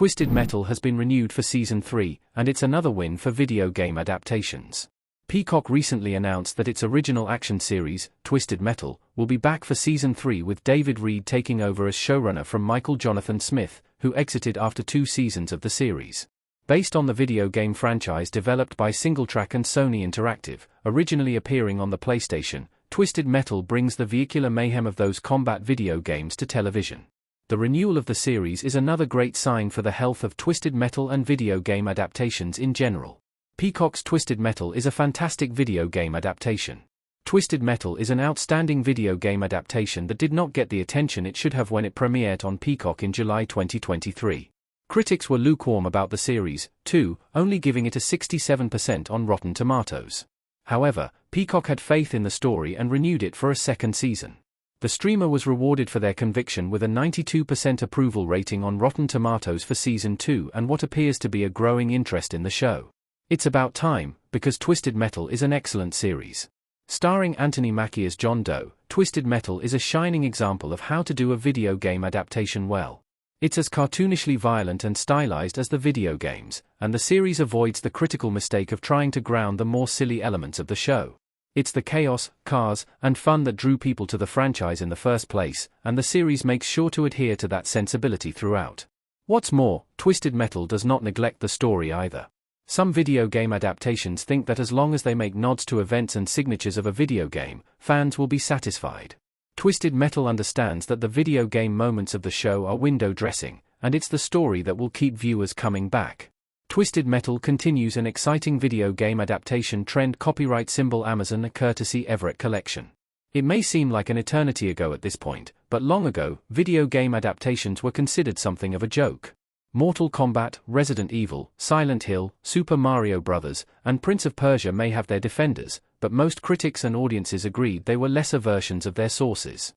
Twisted Metal has been renewed for Season 3, and it's another win for video game adaptations. Peacock recently announced that its original action series, Twisted Metal, will be back for Season 3 with David Reed taking over as showrunner from Michael Jonathan Smith, who exited after 2 seasons of the series. Based on the video game franchise developed by SingleTrack and Sony Interactive, originally appearing on the PlayStation, Twisted Metal brings the vehicular mayhem of those combat video games to television. The renewal of the series is another great sign for the health of Twisted Metal and video game adaptations in general. Peacock's Twisted Metal is a fantastic video game adaptation. Twisted Metal is an outstanding video game adaptation that did not get the attention it should have when it premiered on Peacock in July 2023. Critics were lukewarm about the series, too, only giving it a 67% on Rotten Tomatoes. However, Peacock had faith in the story and renewed it for a second season. The streamer was rewarded for their conviction with a 92% approval rating on Rotten Tomatoes for Season 2 and what appears to be a growing interest in the show. It's about time, because Twisted Metal is an excellent series. Starring Anthony Mackie as John Doe, Twisted Metal is a shining example of how to do a video game adaptation well. It's as cartoonishly violent and stylized as the video games, and the series avoids the critical mistake of trying to ground the more silly elements of the show. It's the chaos, cars, and fun that drew people to the franchise in the first place, and the series makes sure to adhere to that sensibility throughout. What's more, Twisted Metal does not neglect the story either. Some video game adaptations think that as long as they make nods to events and signatures of a video game, fans will be satisfied. Twisted Metal understands that the video game moments of the show are window dressing, and it's the story that will keep viewers coming back. Twisted Metal continues an exciting video game adaptation trend. Copyright symbol Amazon, a courtesy Everett Collection. It may seem like an eternity ago at this point, but long ago, video game adaptations were considered something of a joke. Mortal Kombat, Resident Evil, Silent Hill, Super Mario Bros., and Prince of Persia may have their defenders, but most critics and audiences agreed they were lesser versions of their sources.